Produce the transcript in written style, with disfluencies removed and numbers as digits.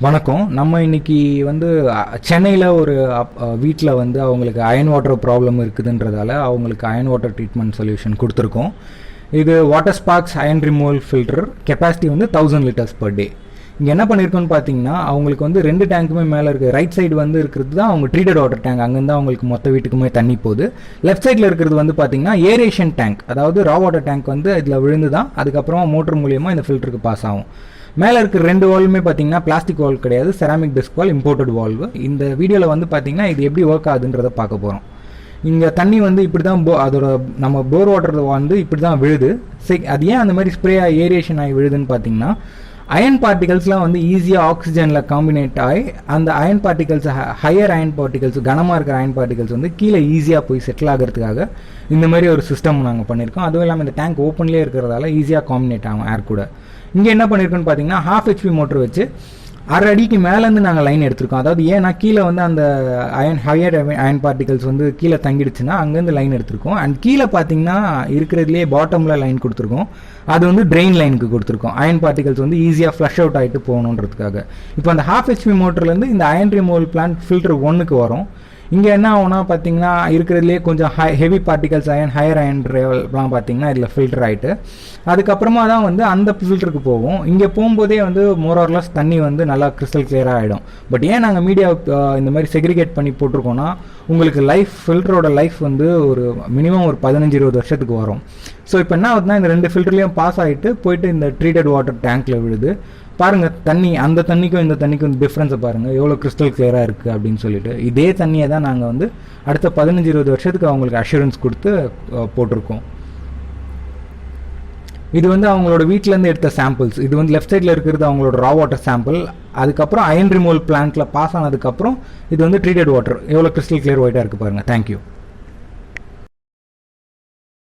வணக்கம். நம்ம இன்னைக்கு வந்து சென்னையில் ஒரு வீட்டில் வந்து அவங்களுக்கு அயன் வாட்டர் ப்ராப்ளம் இருக்குதுன்றதால அவங்களுக்கு அயன் வாட்டர் ட்ரீட்மெண்ட் சொல்யூஷன் கொடுத்துருக்கோம். இது water sparks iron removal filter, capacity வந்து 1000 liters per day. இங்கே என்ன பண்ணியிருக்கோன்னு பார்த்தீங்கன்னா, அவங்களுக்கு வந்து 2 டேங்க்குமே மேலே இருக்குது. ரைட் சைடு வந்து இருக்கிறது தான் அவங்க ட்ரீட்டட் வாட்டர் டேங்க், அங்கேருந்து அவங்களுக்கு மொத்த வீட்டுக்குமே தண்ணி போகுது. லெஃப்ட் சைடில் இருக்கிறது வந்து பார்த்தீங்கன்னா ஏரேஷன் டேங்க், அதாவது ரா வாட்டர் டேங்க் வந்து இதில் விழுந்து தான் அதுக்கப்புறமா மோட்டர் மூலியமாக இந்த ஃபில்டருக்கு பாஸ் ஆகும். மேலே இருக்கிற 2 வால்வுமே பார்த்தீங்கன்னா பிளாஸ்டிக் வால்வ் கிடையாது, ceramic disk valve, imported valve. இந்த வீடியோவில் வந்து பார்த்தீங்கன்னா இது எப்படி ஒர்க் ஆகுதுன்றதை பார்க்க போகிறோம். இங்கே தண்ணி வந்து இப்படி தான் அதோட நம்ம போர் வாட்டர் வந்து இப்படி தான் விழுது. அது ஏன் அந்த மாதிரி ஸ்ப்ரே ஆகி ஏரியேஷன் ஆகி விழுதுன்னு பார்த்தீங்கன்னா, அயன் பார்ட்டிகல்ஸ்லாம் வந்து ஈஸியாக ஆக்சிஜனில் காம்பினேட் ஆகி அந்த iron particles higher iron particles, கனமாக இருக்கிற அயன் பார்ட்டிகல்ஸ் வந்து கீழே ஈஸியாக போய் செட்டில் ஆகிறதுக்காக இந்த மாதிரி ஒரு சிஸ்டம் நாங்கள் பண்ணியிருக்கோம். அதுவும் இல்லாமல் இந்த டேங்க் ஓப்பன்லேயே இருக்கிறதால ஈஸியாக காம்பினேட் ஆகும் ஏர் கூட. இங்கே என்ன பண்ணியிருக்கோன்னு பார்த்தீங்கன்னா, 1/2 HP மோட்டர் வச்சு 1/2 அடிக்கு மேலேருந்து நாங்கள் லைன் எடுத்திருக்கோம். அதாவது ஏன்னா கீழே வந்து அந்த ஹையர் அயன் பார்ட்டிகல்ஸ் வந்து கீழே தங்கிடுச்சுன்னா அங்கேருந்து லைன் எடுத்திருக்கோம். அண்ட் கீழே பார்த்தீங்கன்னா இருக்கிறதுலே பாட்டமில் லைன் கொடுத்துருக்கோம். அது வந்து ட்ரெயின் லைனுக்கு கொடுத்துருக்கோம். அயன் பார்ட்டிகல்ஸ் வந்து ஈஸியாக ஃப்ளஷ் அவுட் ஆகிட்டு போகணுன்றதுக்காக. இப்போ அந்த 1/2 HP மோட்டர்லேருந்து இந்த அயன் ரிமூவல் பிளான்ட் ஃபில்டர் 1க்கு வரும். இங்கே என்ன ஆகுனா பார்த்தீங்கன்னா, இருக்கிறதுலே கொஞ்சம் ஹெவி பார்ட்டிகல்ஸ் ஹையர் அயன் லெவல்லாம் பார்த்தீங்கன்னா இதில் ஃபில்டர் ஆகிட்டு அதுக்கப்புறமா தான் வந்து அந்த ஃபில்டருக்கு போகும். இங்கே போகும்போதே வந்து மோரார்லஸ் தண்ணி வந்து நல்லா கிறிஸ்டல் கிளியராக ஆகிடும். பட் ஏன் நாங்கள் மீடியா இந்த மாதிரி செக்ரிகேட் பண்ணி போட்டிருக்கோன்னா, உங்களுக்கு ஃபில்டரோட லைஃப் வந்து ஒரு மினிமம் ஒரு 15-20 வருஷத்துக்கு வரும். ஸோ இப்போ என்ன ஆகுதுன்னா, இந்த 2 ஃபில்டர்லேயும் பாஸ் ஆகிட்டு போயிட்டு இந்த ட்ரீட்டட் வாட்டர் டேங்க்கில் விழுது. பாருங்கள், தண்ணி அந்த தண்ணிக்கும் இந்த தண்ணிக்கும் டிஃப்ரென்ஸை பாருங்கள், எவ்வளோ கிறிஸ்டல் கிளியராக இருக்குது அப்படின்னு சொல்லிட்டு. இதே தண்ணியை தான் நாங்கள் வந்து அடுத்த 15-20 வருஷத்துக்கு அவங்களுக்கு அஷூரன்ஸ் கொடுத்து போட்டிருக்கோம். இது வந்து அவங்களோட வீட்டிலேருந்து எடுத்த சாம்பிள்ஸ். இது வந்து லெஃப்ட் சைடில் இருக்கிறது அவங்களோட ரா வாட்டர் சாம்பிள். அதுக்கப்புறம் அயன் ரிமூவல் பிளான்ட்டில் பாஸ் ஆனதுக்கப்புறம் இது வந்து ட்ரீட்டட் வாட்டர் எவ்வளோ கிறிஸ்டல் கிளியர் ஒயிட்டாக இருக்குது பாருங்கள். தேங்க்யூ.